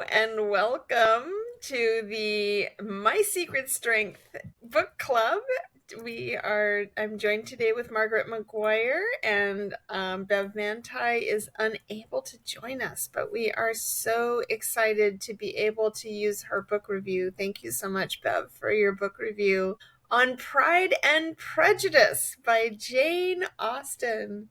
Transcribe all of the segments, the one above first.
and welcome to the My Secret Strength book club. I'm joined today with Margaret McGuire, and Bev Manti is unable to join us, but we are so excited to be able to use her book review. Thank you so much, Bev, for your book review on Pride and Prejudice by Jane Austen.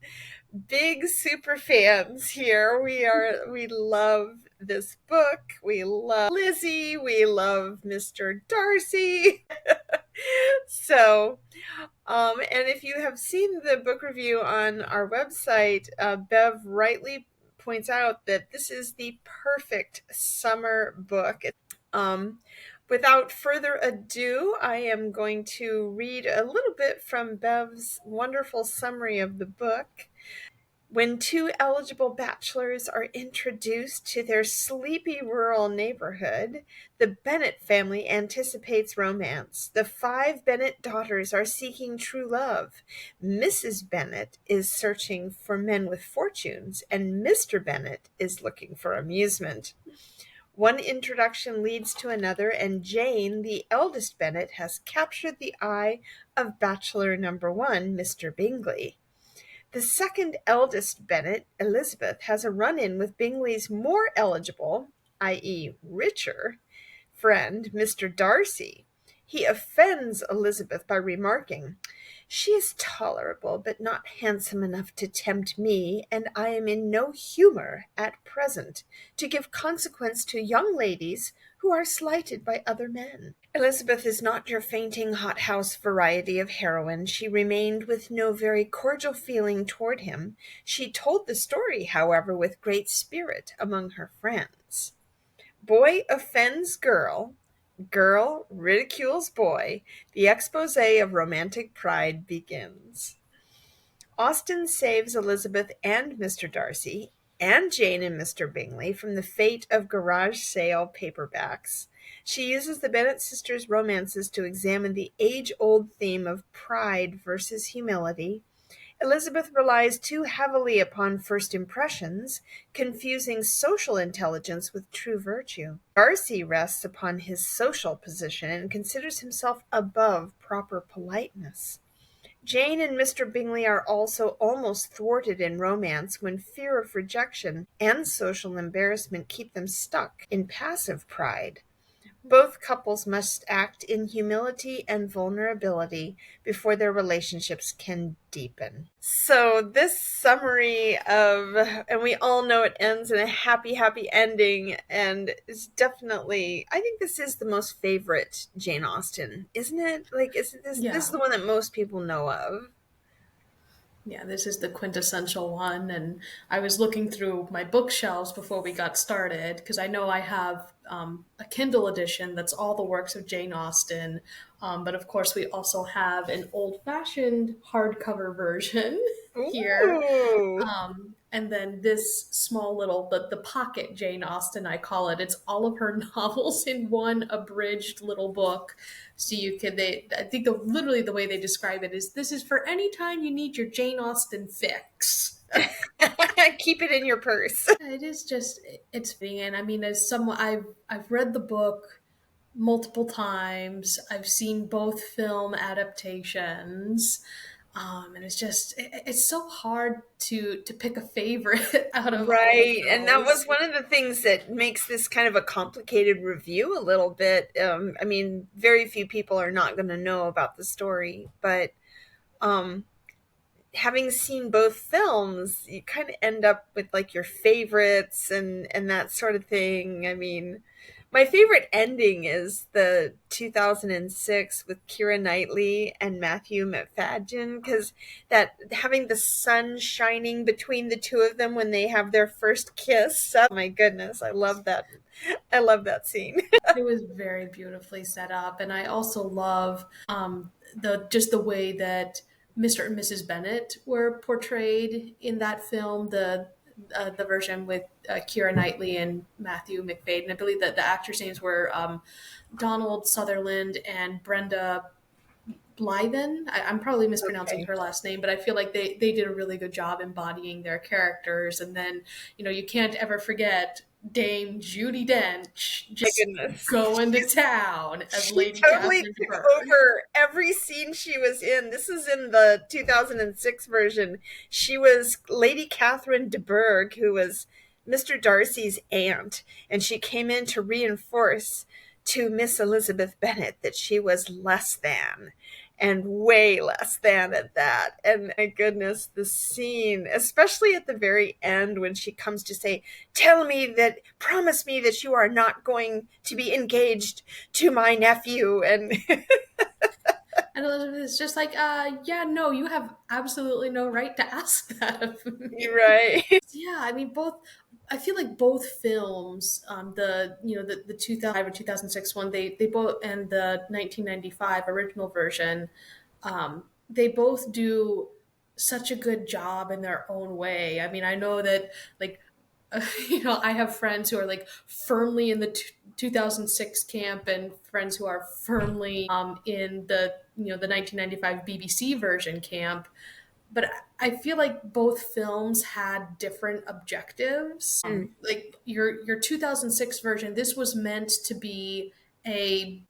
Big super fans here. We love this book. We love Lizzie. We love Mr. Darcy. So, and if you have seen the book review on our website, Bev rightly points out that this is the perfect summer book. Um, Without further ado, I am going to read a little bit from Bev's wonderful summary of the book. When two eligible bachelors are introduced to their sleepy rural neighborhood, the Bennet family anticipates romance. The 5 Bennet daughters are seeking true love. Mrs. Bennet is searching for men with fortunes, and Mr. Bennet is looking for amusement. One introduction leads to another, and Jane, the eldest Bennet, has captured the eye of bachelor number 1, Mr. Bingley. The second eldest Bennet, Elizabeth, has a run-in with Bingley's more eligible, i.e. richer, friend, Mr. Darcy. He offends Elizabeth by remarking, "She is tolerable, but not handsome enough to tempt me, and I am in no humour at present to give consequence to young ladies who are slighted by other men." Elizabeth is not your fainting hothouse variety of heroine. She remained with no very cordial feeling toward him. She told the story, however, with great spirit among her friends. Boy offends girl. Girl ridicules boy. The expose of romantic pride begins. Austen saves Elizabeth and Mr. Darcy, and Jane and Mr. Bingley from the fate of garage sale paperbacks. She uses the Bennet sisters' romances to examine the age-old theme of pride versus humility. Elizabeth relies too heavily upon first impressions, confusing social intelligence with true virtue. Darcy rests upon his social position and considers himself above proper politeness. Jane and Mr. Bingley are also almost thwarted in romance when fear of rejection and social embarrassment keep them stuck in passive pride. Both couples must act in humility and vulnerability before their relationships can deepen. So this summary of, and we all know it ends in a happy, happy ending, and is definitely, I think this is the most favorite Jane Austen, isn't it? Like, isn't this, Yeah. this is the one that most people know of. Yeah, this is the quintessential one. And I was looking through my bookshelves before we got started because I know I have a Kindle edition that's all the works of Jane Austen. But of course, we also have an old fashioned hardcover version here. Ooh. And then this small little, the pocket Jane Austen, I call it. It's all of her novels in one abridged little book. So you could, I think literally the way they describe it is this is for any time you need your Jane Austen fix. Keep it in your purse. It is just, it's being, and I mean, as someone, I've read the book multiple times. I've seen both film adaptations. And it's just it's so hard to pick a favorite out of all of Right. And that was those. one of the things that makes this kind of a complicated review a little bit. I mean, very few people are not going to know about the story, but um, having seen both films, you kind of end up with like your favorites and that sort of thing. I mean, my favorite ending is the 2006 with Keira Knightley and Matthew McFadden, because that having the sun shining between the two of them when they have their first kiss. Oh my goodness, I love that. I love that scene. It was very beautifully set up, and I also love the way that Mr. and Mrs. Bennett were portrayed in that film. The version with Keira Knightley and Matthew McFadden. I believe that the actors' names were Donald Sutherland and Brenda Blythen. I'm probably mispronouncing Okay. her last name, but I feel like they did a really good job embodying their characters. And then, you can't ever forget Dame Judi Dench My just goodness. going to town as She Lady totally Catherine de took Bourgh. over every scene she was in. This is in the 2006 version. She was Lady Catherine de Bourgh, who was Mr. Darcy's aunt, and she came in to reinforce to Miss Elizabeth Bennet that she was less than, and way less than at that. And my goodness, the scene, especially at the very end when she comes to say, promise me that you are not going to be engaged to my nephew. And And Elizabeth is just like, yeah, no, you have absolutely no right to ask that of you're me. right. Yeah, I mean, both. I feel like both films, the 2005 or 2006 one, they both, and the 1995 original version, they both do such a good job in their own way. I mean, I know that like I have friends who are like firmly in the 2006 camp and friends who are firmly in the 1995 BBC version camp. But I feel like both films had different objectives. Mm, Like your 2006 version, this was meant to be a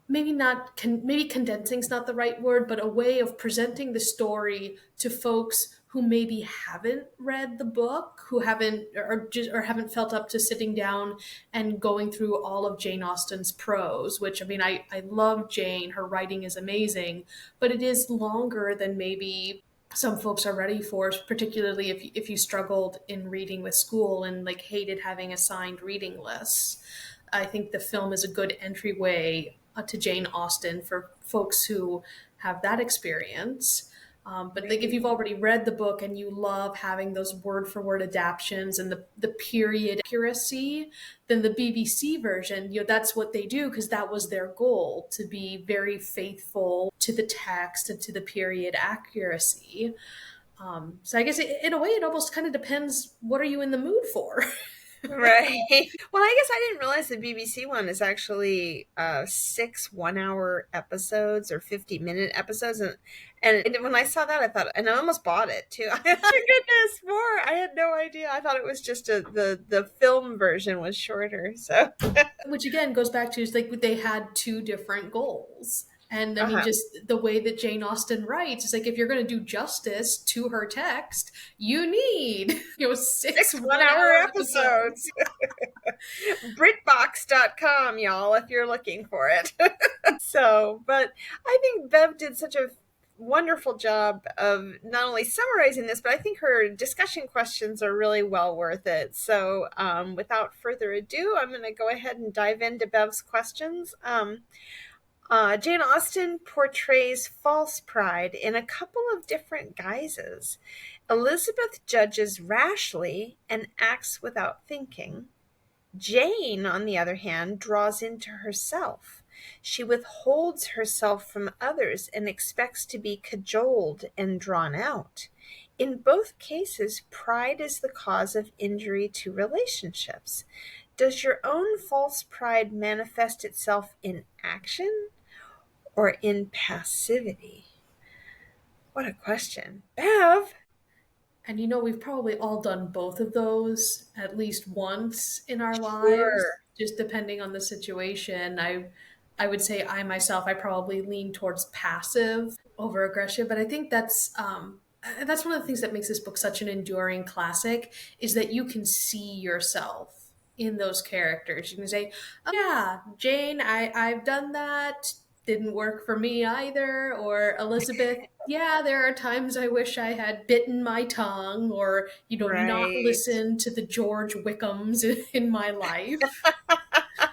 maybe not maybe condensing is not the right word, but a way of presenting the story to folks who maybe haven't read the book, who haven't or haven't felt up to sitting down and going through all of Jane Austen's prose, which I mean I love Jane, her writing is amazing, but it is longer than maybe some folks are ready for, particularly if you struggled in reading with school and like hated having assigned reading lists. I think the film is a good entryway to Jane Austen for folks who have that experience. But like if right. you've already read the book and you love having those word for word adaptions and the period accuracy, then the BBC version, that's what they do because that was their goal, to be very faithful to the text and to the period accuracy. So I guess in a way, it almost kind of depends, what are you in the mood for? Right. Well, I guess I didn't realize the BBC one is actually 6 1-hour episodes or 50-minute episodes. And when I saw that, I thought, and I almost bought it too. My goodness, more. I had no idea. I thought it was just the film version was shorter. So, Which again goes back to, it's like they had two different goals. And I mean, uh-huh. just the way that Jane Austen writes, it's like if you're going to do justice to her text, you need, six Six one one-hour hour episodes. episodes. BritBox.com, y'all, if you're looking for it. So, but I think Bev did such a wonderful job of not only summarizing this, but I think her discussion questions are really well worth it. So, without further ado, I'm going to go ahead and dive into Bev's questions. Jane Austen portrays false pride in a couple of different guises. Elizabeth judges rashly and acts without thinking. Jane, on the other hand, draws into herself. She withholds herself from others and expects to be cajoled and drawn out. In both cases, pride is the cause of injury to relationships. Does your own false pride manifest itself in action or in passivity? What a question. Bev? And we've probably all done both of those at least once in our lives, Sure. just depending on the situation. I would say I myself, I probably lean towards passive over aggression, but I think that's one of the things that makes this book such an enduring classic, is that you can see yourself in those characters. You can say, "Oh yeah, Jane, I've done that. Didn't work for me either." Or Elizabeth, yeah, there are times I wish I had bitten my tongue or, not Right. listened to the George Wickhams in my life.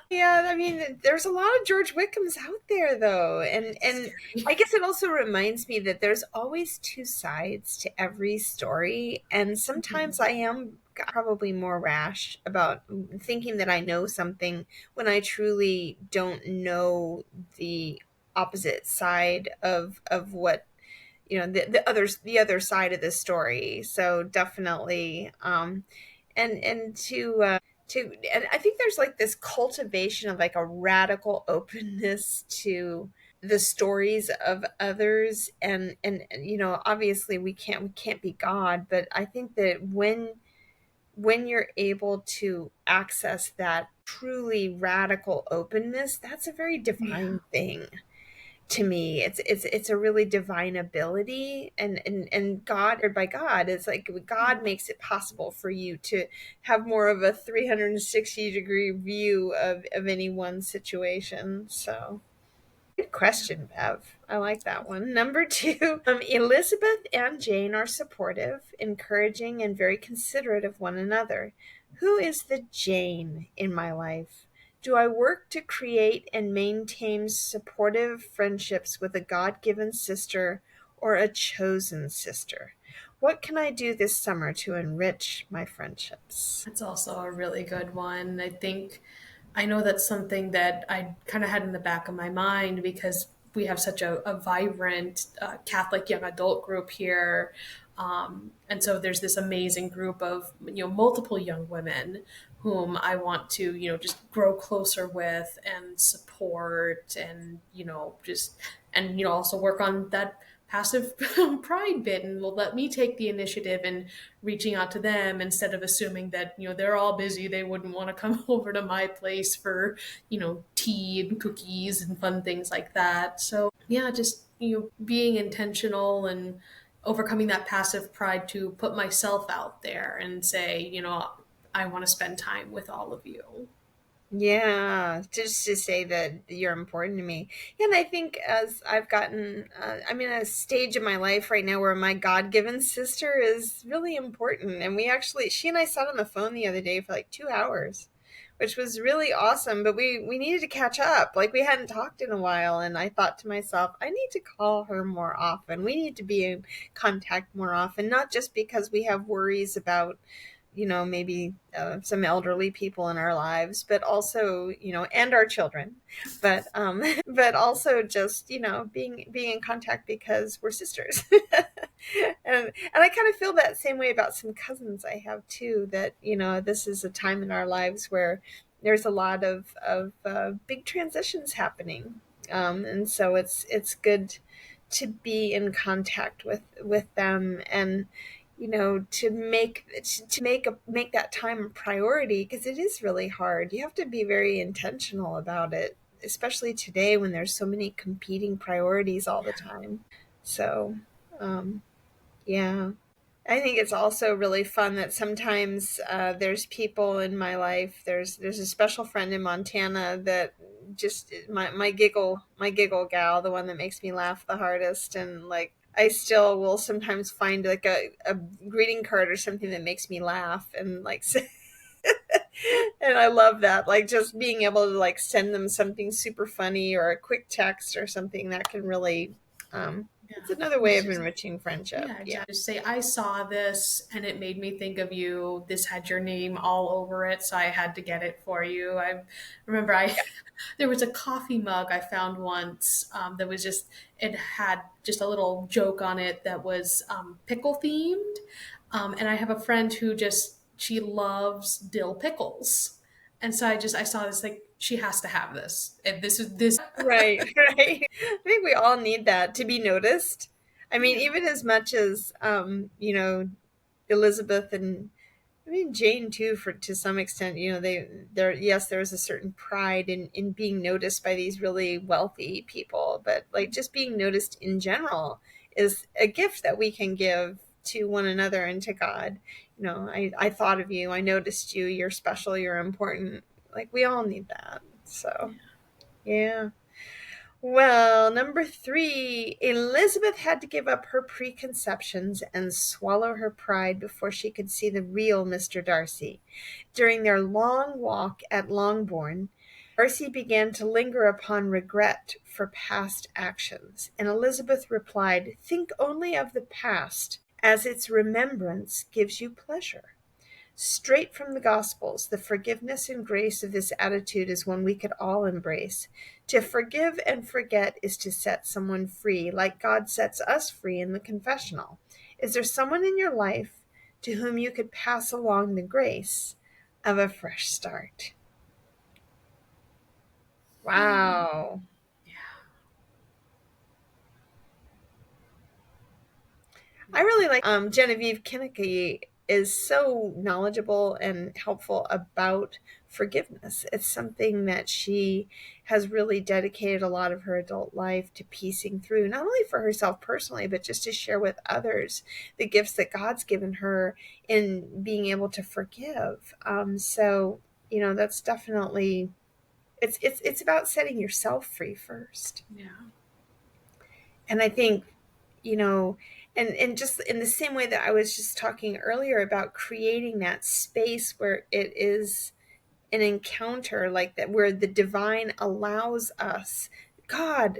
Yeah, I mean, there's a lot of George Wickhams out there, though, It's and scary. I guess it also reminds me that there's always two sides to every story, and sometimes I am probably more rash about thinking that I know something when I truly don't know the opposite side of what the other side of the story. So definitely, and and I think there's like this cultivation of like a radical openness to the stories of others, and obviously we can't be God, but I think that when you're able to access that truly radical openness, that's a very Yeah. divine thing to me. It's a really divine ability, and God, or by God, it's like God makes it possible for you to have more of a 360-degree view of any one situation. So good question, Bev. I like that one. Number two, Elizabeth and Jane are supportive, encouraging, and very considerate of one another. Who is the Jane in my life? Do I work to create and maintain supportive friendships with a God given sister or a chosen sister? What can I do this summer to enrich my friendships? That's also a really good one. I know that's something that I kind of had in the back of my mind because we have such a vibrant Catholic young adult group here. And so there's this amazing group of, multiple young women whom I want to, just grow closer with and support and, also work on that passive pride bit, and will let me take the initiative in reaching out to them instead of assuming that they're all busy, they wouldn't want to come over to my place for tea and cookies and fun things like that. So yeah, just being intentional and overcoming that passive pride to put myself out there and say, I want to spend time with all of you. Yeah, just to say that you're important to me. Yeah, and I think as I've gotten, I'm in a stage of my life right now where my God given sister is really important. And she and I sat on the phone the other day for like 2 hours, which was really awesome. But we needed to catch up. Like we hadn't talked in a while. And I thought to myself, I need to call her more often. We need to be in contact more often, not just because we have worries about maybe some elderly people in our lives, but also, and our children, but but also just being in contact because we're sisters. And I kind of feel that same way about some cousins I have too. That this is a time in our lives where there's a lot of big transitions happening, and so it's good to be in contact with them, and to make that time a priority, because it is really hard. You have to be very intentional about it, especially today when there's so many competing priorities all the time. So um, yeah, I think it's also really fun that sometimes there's people in my life. There's a special friend in Montana that just my giggle gal, the one that makes me laugh the hardest, and like I still will sometimes find like a greeting card or something that makes me laugh, and like and I love that, like just being able to like send them something super funny or a quick text or something that can really Yeah. it's another way It's of just enriching friendship. Yeah, Yeah. exactly. Just say, I saw this and it made me think of you. This had your name all over it, so I had to get it for you. I remember there was a coffee mug I found once that was just, it had just a little joke on it that was pickle themed. And I have a friend who she loves dill pickles. And so I saw this, like, she has to have this. And this. Right, right. I think we all need that to be noticed. I mean, Yeah. even as much as Elizabeth and I mean Jane too, for to some extent, yes, there's a certain pride in being noticed by these really wealthy people, but like just being noticed in general is a gift that we can give to one another and to God. I thought of you, I noticed you, you're special, you're important. Like we all need that. So yeah. Well, number three, Elizabeth had to give up her preconceptions and swallow her pride before she could see the real Mr. Darcy. During their long walk at Longbourn, Darcy began to linger upon regret for past actions, and Elizabeth replied, "Think only of the past, as its remembrance gives you pleasure." Straight from the Gospels, the forgiveness and grace of this attitude is one we could all embrace. To forgive and forget is to set someone free, like God sets us free in the confessional. Is there someone in your life to whom you could pass along the grace of a fresh start? Wow. I really like Genevieve Kinnicky. is so knowledgeable and helpful about forgiveness. It's something that she has really dedicated a lot of her adult life to piecing through, not only for herself personally, but just to share with others the gifts that God's given her in being able to forgive. So, that's definitely it's about setting yourself free first. Yeah. And I think, you know, and just in the same way that I was just talking earlier about creating that space where it is an encounter like that, where the divine allows us, God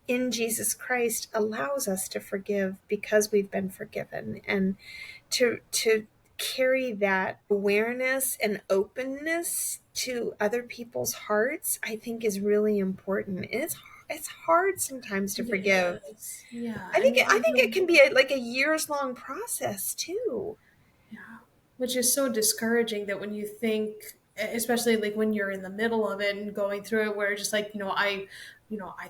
in Jesus Christ allows us to forgive because we've been forgiven, and to carry that awareness and openness to other people's hearts, I think is really important. And it's hard sometimes to It forgive. is. Yeah. I And think you, I you think know, it can be like a years long process too. yeah. Which is so discouraging that when you think, especially like when you're in the middle of it and going through it, where just like, I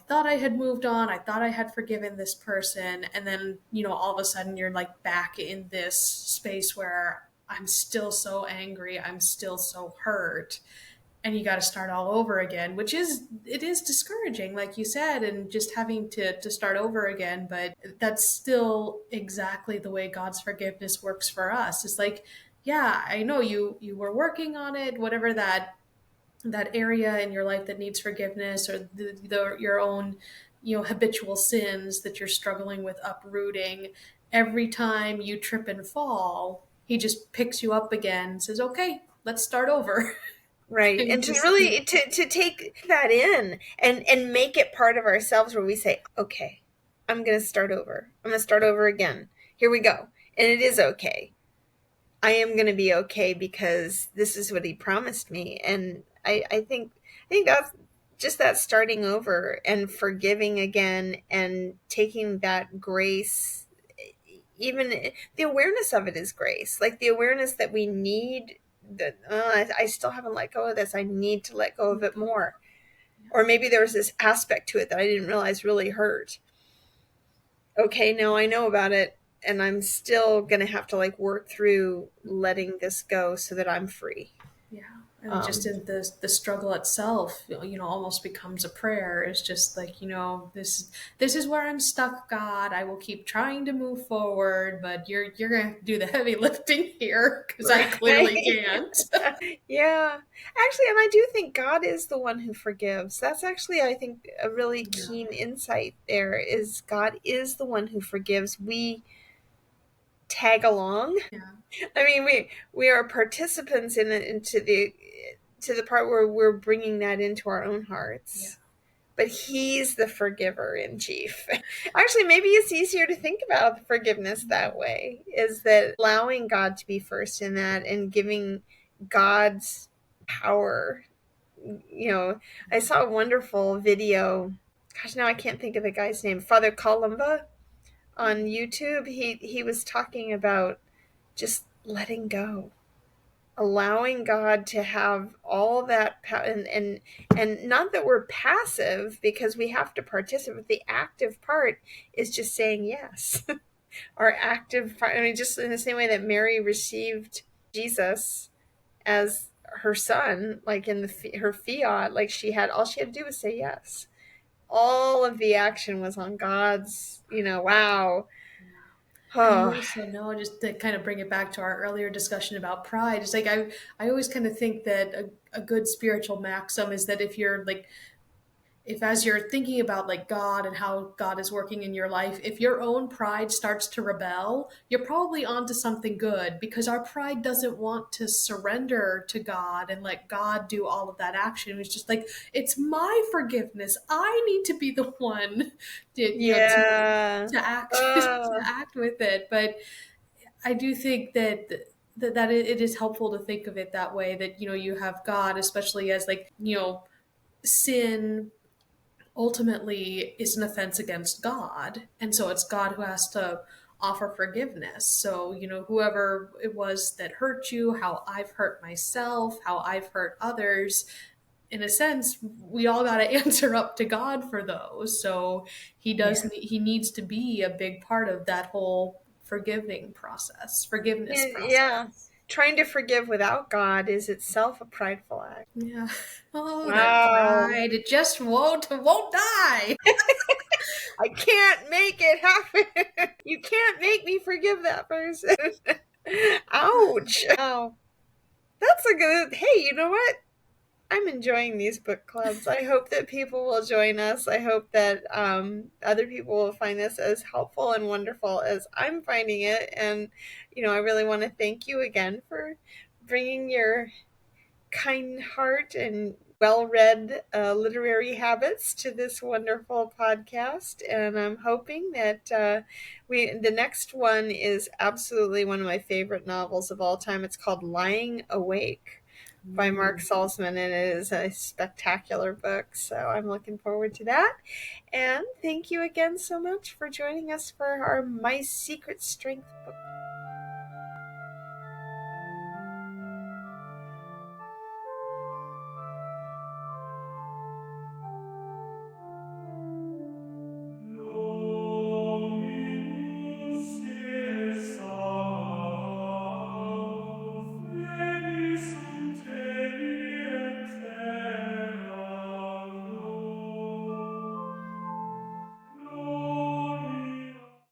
thought I had moved on. I thought I had forgiven this person. And then, all of a sudden you're like back in this space where I'm still so angry. I'm still so hurt. And you got to start all over again, which it is discouraging, like you said, and just having to start over again. But that's still exactly the way God's forgiveness works for us. It's like, yeah, I know you were working on it, whatever that area in your life that needs forgiveness, or your own habitual sins that you're struggling with uprooting. Every time you trip and fall, he just picks you up again and says, okay, let's start over. Right. And And to just really to take that in and make it part of ourselves, where we say, okay, I'm going to start over. I'm going to start over again. Here we go. And it is okay. I am going to be okay because this is what he promised me. And I think that's just that starting over and forgiving again and taking that grace. Even the awareness of it is grace, like the awareness that we need, that I still haven't let go of this, I need to let go of let it go. more. Yeah. Or maybe there was this aspect to it that I didn't realize really hurt. Okay, now I know about it, and I'm still gonna have to like work through letting this go so that I'm free. Yeah. And just um in the struggle itself, almost becomes a prayer. It's just like, this is where I'm stuck, God. I will keep trying to move forward, but you're gonna do the heavy lifting here because I clearly right. can't. Yeah, actually, and I do think God is the one who forgives. That's actually, I think, a really Yeah. keen insight there, is God is the one who forgives. We tag along. Yeah. I mean, we are participants in it, into the to the part where we're bringing that into our own Yeah. hearts. But he's the forgiver in chief. Actually, maybe it's easier to think about forgiveness that way, is that allowing God to be first in that and giving God's power. I saw a wonderful video. Gosh, now I can't think of the guy's name. Father Columba on YouTube. He was talking about just letting go, allowing God to have all that and not that we're passive, because we have to participate. The active part is just saying yes. Our active part, I mean, just in the same way that Mary received Jesus as her son, like in her fiat, like she had to do was say yes. All of the action was on God's, wow. And you Oh, also know, just to kind of bring it back to our earlier discussion about pride, it's like I always kind of think that a good spiritual maxim is that if as you're thinking about like God and how God is working in your life, if your own pride starts to rebel, you're probably onto something good, because our pride doesn't want to surrender to God and let God do all of that action. It's just like, it's my forgiveness. I need to be the one to, yeah. to act to Oh, act with it. But I do think that it is helpful to think of it that way, that you have God, especially as like, sin ultimately is an offense against God. And so it's God who has to offer forgiveness. So, whoever it was that hurt you, how I've hurt myself, how I've hurt others, in a sense, we all got to answer up to God for those. So he yeah. he needs to be a big part of that whole forgiveness Yeah. process. Trying to forgive without God is itself a prideful act. Yeah. Oh, that Wow. pride. It just won't die. I can't make it happen. You can't make me forgive that person. Ouch. Wow. That's a good. Hey, you know what? I'm enjoying these book clubs. I hope that people will join us. I hope that other people will find this as helpful and wonderful as I'm finding it. And, I really want to thank you again for bringing your kind heart and well read literary habits to this wonderful podcast. And I'm hoping that the next one is absolutely one of my favorite novels of all time. It's called Lying Awake by Mark Ooh. Salzman, and it is a spectacular book. So I'm looking forward to that. And thank you again so much for joining us for our My Secret Strength book